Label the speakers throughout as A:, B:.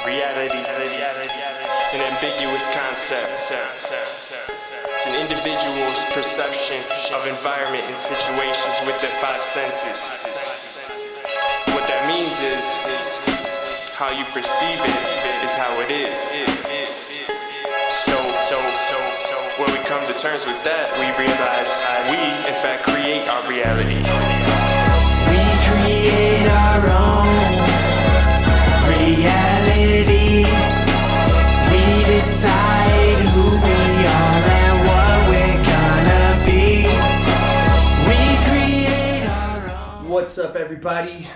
A: Reality. It's an ambiguous concept. It's an individual's perception of environment and situations with their five senses. What that means is how you perceive it is how it is. So when we come to terms with that, we realize we, in fact, create our reality.
B: We create our own reality. We decide who we are and what we're gonna be. We create our own.
C: What's up, everybody?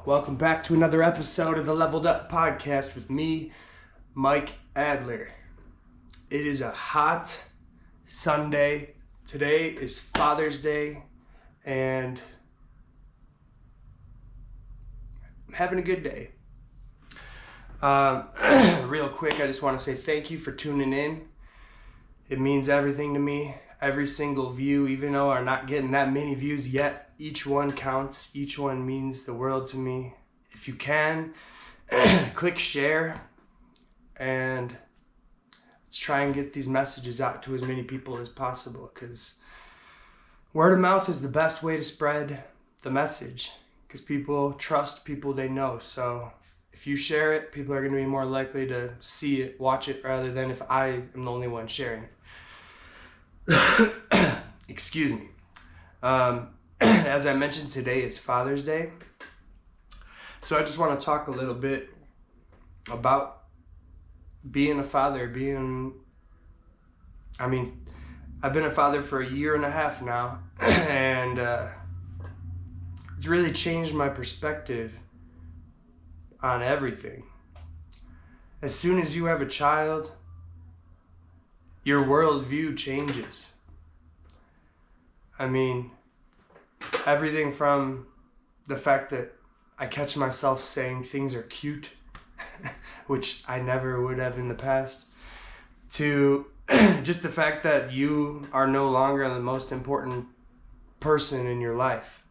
C: Welcome back to another episode of the Leveled Up Podcast with me, Mike Adler. It is a hot Sunday. Today is Father's Day, and I'm having a good day. Real quick, I just want to say thank you for tuning in. It means everything to me. Every single view, even though I'm not getting that many views yet, each one counts. Each one means the world to me. If you can, click share, and let's try and get these messages out to as many people as possible, because word of mouth is the best way to spread the message, because people trust people they know. So if you share it, people are going to be more likely to see it, watch it, rather than if I am the only one sharing it. Excuse me. As I mentioned, today is Father's Day. So I just want to talk a little bit about being a father. I've been a father for a year and a half now, and it's really changed my perspective on everything. As soon as you have a child, your worldview changes. Everything from the fact that I catch myself saying things are cute, which I never would have in the past, to just the fact that you are no longer the most important person in your life.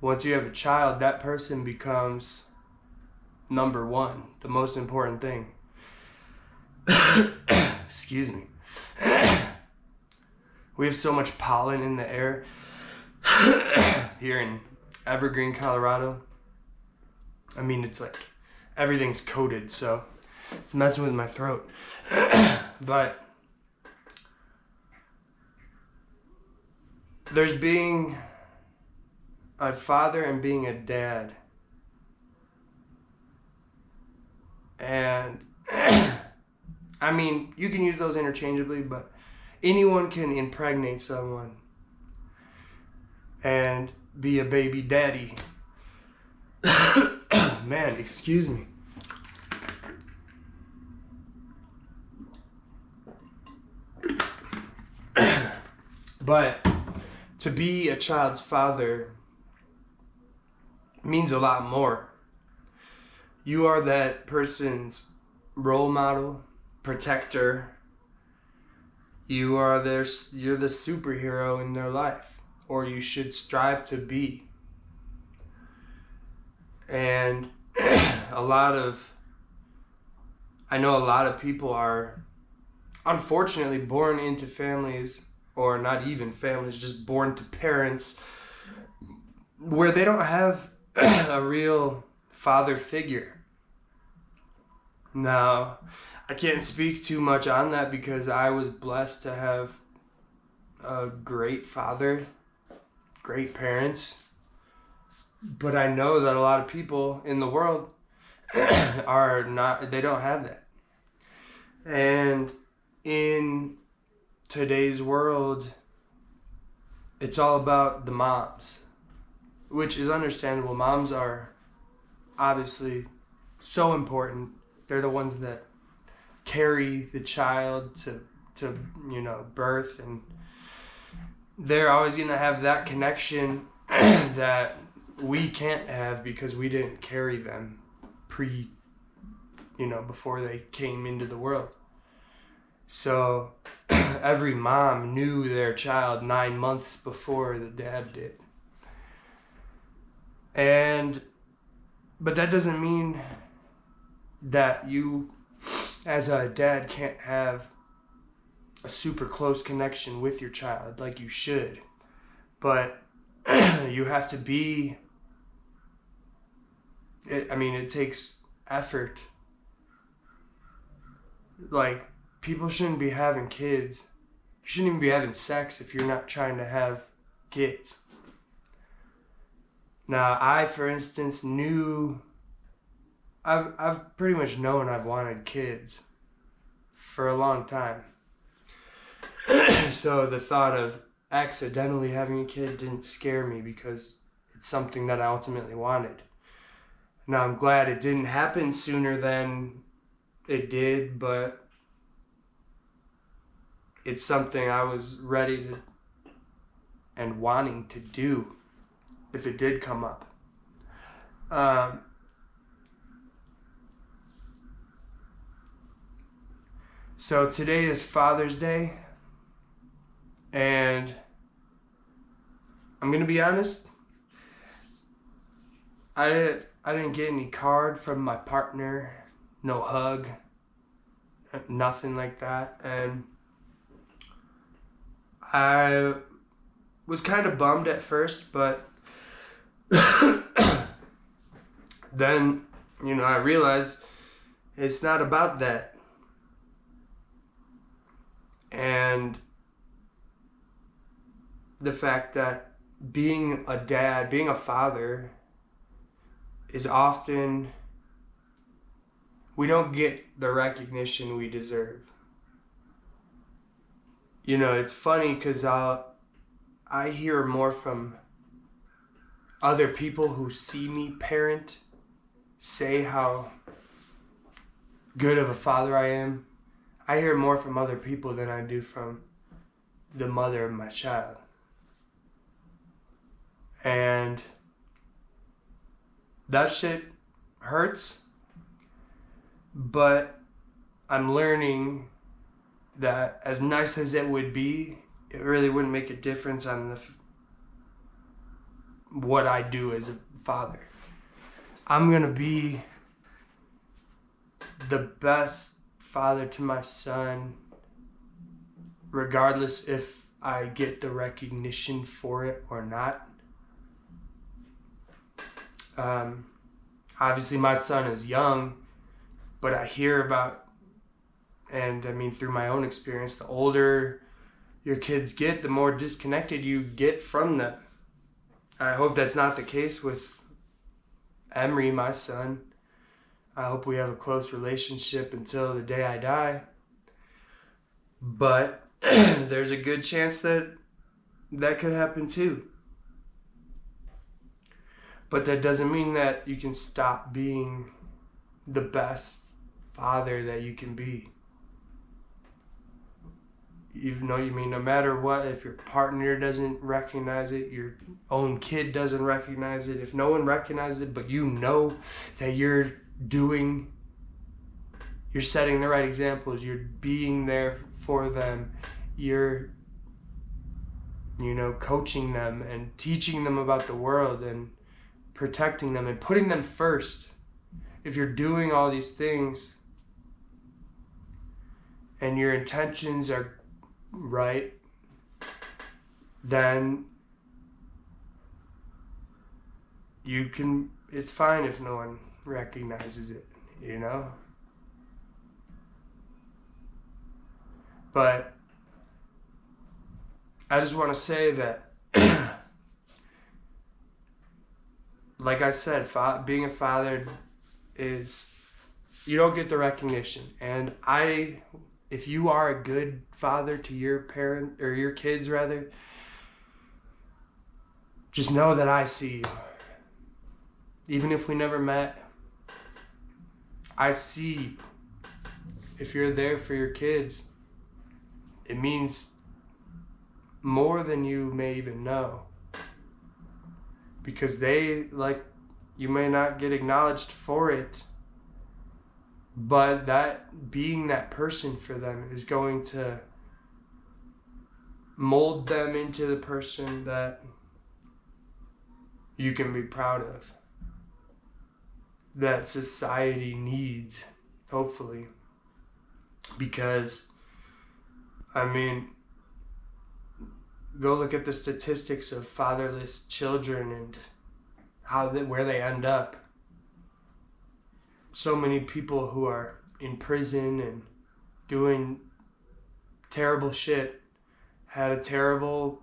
C: Once you have a child, that person becomes number one, the most important thing. Excuse me. We have so much pollen in the air here in Evergreen, Colorado. It's like everything's coated, so it's messing with my throat. But there's being a father and being a dad. And you can use those interchangeably, but anyone can impregnate someone and be a baby daddy. Man, excuse me. But to be a child's father means a lot more. You are that person's role model, protector. You're the superhero in their life, or you should strive to be. And I know a lot of people are unfortunately born into families, or not even families, just born to parents where they don't have a real father figure. Now, I can't speak too much on that because I was blessed to have a great father, great parents. But I know that a lot of people in the world they don't have that. And in today's world, it's all about the moms, which is understandable. Moms are obviously so important. They're the ones that carry the child to birth, and they're always going to have that connection that we can't have because we didn't carry them before they came into the world. So every mom knew their child 9 months before the dad did. And But that doesn't mean that you, as a dad, can't have a super close connection with your child like you should. But you have to be, it takes effort. Like, people shouldn't be having kids. You shouldn't even be having sex if you're not trying to have kids. Now, I, for instance, I've pretty much known I've wanted kids for a long time. So the thought of accidentally having a kid didn't scare me because it's something that I ultimately wanted. Now, I'm glad it didn't happen sooner than it did, but it's something I was ready to and wanting to do if it did come up. So today is Father's Day, and I'm gonna be honest, I didn't get any card from my partner, no hug, nothing like that, and I was kind of bummed at first, but then, I realized it's not about that. And the fact that being a dad, being a father, is often, we don't get the recognition we deserve. It's funny because I hear more from other people who see me parent say how good of a father I am. I hear more from other people than I do from the mother of my child. And that shit hurts, but I'm learning that as nice as it would be, it really wouldn't make a difference on what I do as a father. I'm gonna be the best father to my son, regardless if I get the recognition for it or not. Obviously my son is young, but I hear about, and through my own experience, the older your kids get, the more disconnected you get from them. I hope that's not the case with Emery, my son. I hope we have a close relationship until the day I die. But there's a good chance that could happen too. But that doesn't mean that you can stop being the best father that you can be. No matter what, if your partner doesn't recognize it, your own kid doesn't recognize it, if no one recognizes it, but that you're setting the right examples, you're being there for them, you're, coaching them and teaching them about the world and protecting them and putting them first. If you're doing all these things and your intentions are right, then it's fine if no one recognizes it, But I just want to say that, like I said, being a father is, you don't get the recognition. And if you are a good father to your parent, or your kids rather, just know that I see you. Even if we never met, I see you. If you're there for your kids, it means more than you may even know. Because you may not get acknowledged for it, but that being that person for them is going to mold them into the person that you can be proud of. that society needs, hopefully. Because, I mean, go look at the statistics of fatherless children and where they end up. So many people who are in prison and doing terrible shit had a terrible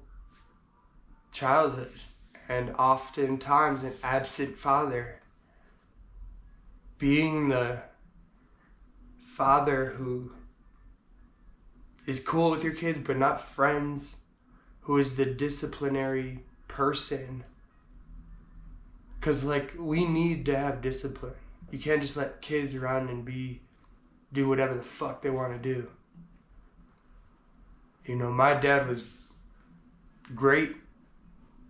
C: childhood, and oftentimes an absent father. Being the father who is cool with your kids but not friends, who is the disciplinary person. Because, like, we need to have discipline. You can't just let kids run and do whatever the fuck they want to do. You know, my dad was great,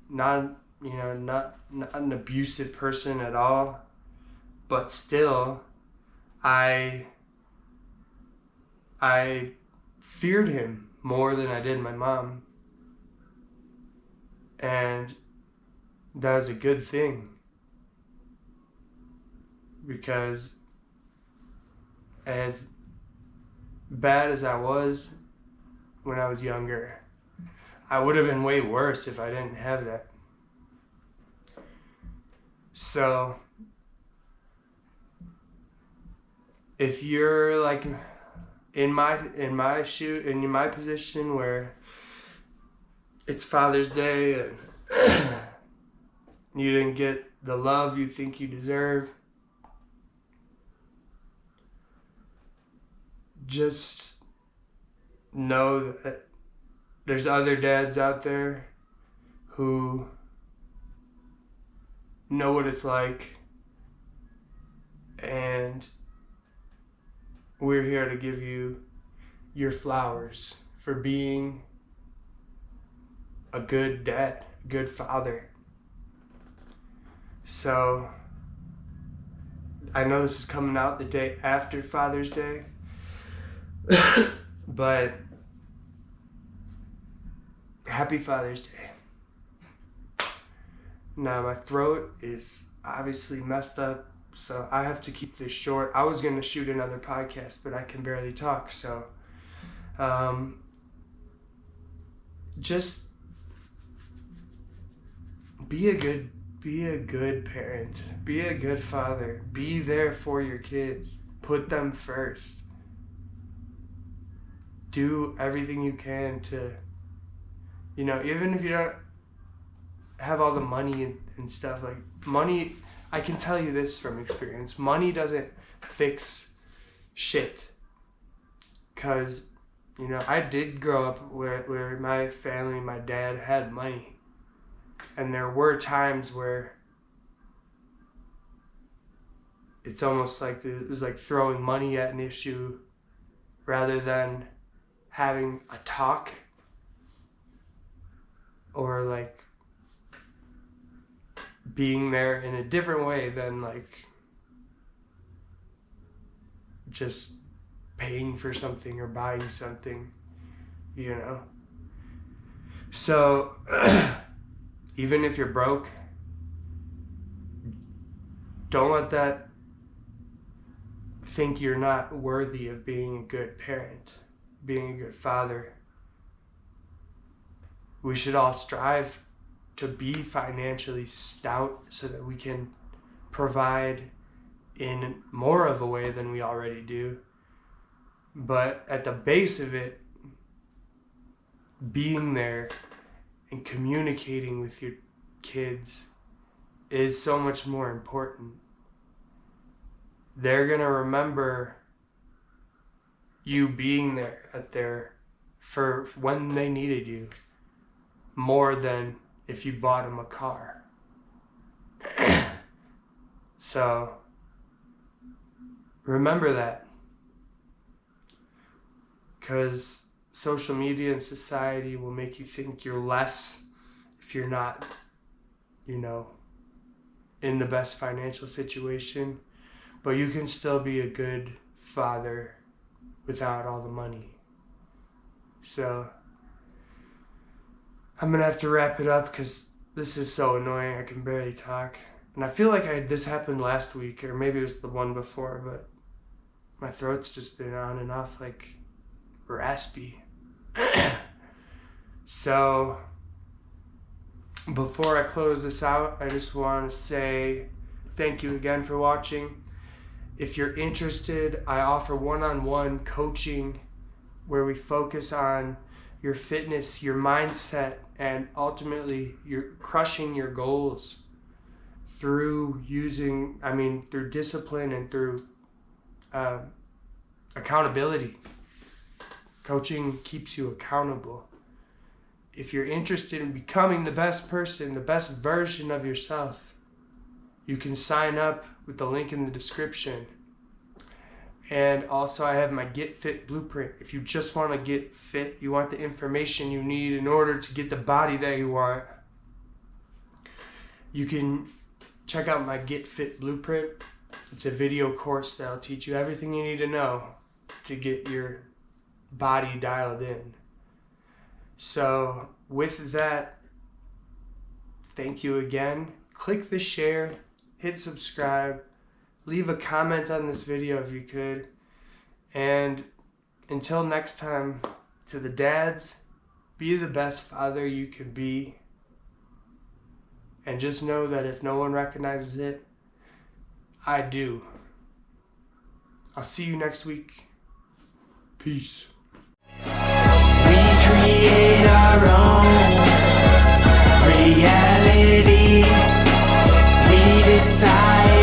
C: not an abusive person at all, but still, I feared him more than I did my mom. And that was a good thing. Because as bad as I was when I was younger, I would have been way worse if I didn't have that. So, if you're like in my position where it's Father's Day and you didn't get the love you think you deserve, just know that there's other dads out there who know what it's like, and we're here to give you your flowers for being a good dad, a good father. So, I know this is coming out the day after Father's Day, but happy Father's Day. Now, my throat is obviously messed up, so I have to keep this short. I was going to shoot another podcast, but I can barely talk, so just be a good parent. Be a good father. Be there for your kids. Put them first. Do everything you can to, even if you don't have all the money and stuff, like money, I can tell you this from experience, money doesn't fix shit. Because, I did grow up where my family, my dad had money. And there were times where it's almost like it was like throwing money at an issue rather than having a talk, or like being there in a different way than like just paying for something or buying something, So even if you're broke, don't let that think you're not worthy of being a good parent, being a good father. We should all strive to be financially stout so that we can provide in more of a way than we already do. But at the base of it, being there and communicating with your kids is so much more important. They're gonna remember you being there for when they needed you more than if you bought them a car. So remember that, because social media and society will make you think you're less if you're not, in the best financial situation, but you can still be a good father without all the money. So I'm gonna have to wrap it up because this is so annoying. I can barely talk. And I feel like this happened last week, or maybe it was the one before, but my throat's just been on and off, like, raspy. So, before I close this out, I just want to say thank you again for watching. If you're interested, I offer one-on-one coaching where we focus on your fitness, your mindset, and ultimately you're crushing your goals through through discipline and through accountability. Coaching keeps you accountable. If you're interested in becoming the best person, the best version of yourself, you can sign up with the link in the description. And also I have my Get Fit Blueprint. If you just want to get fit, you want the information you need in order to get the body that you want, you can check out my Get Fit Blueprint. It's a video course that'll teach you everything you need to know to get your body dialed in. So with that, thank you again. Click the share, hit subscribe, leave a comment on this video if you could. And until next time, to the dads, be the best father you can be. And just know that if no one recognizes it, I do. I'll see you next week. Peace.
B: We create our own reality. We decide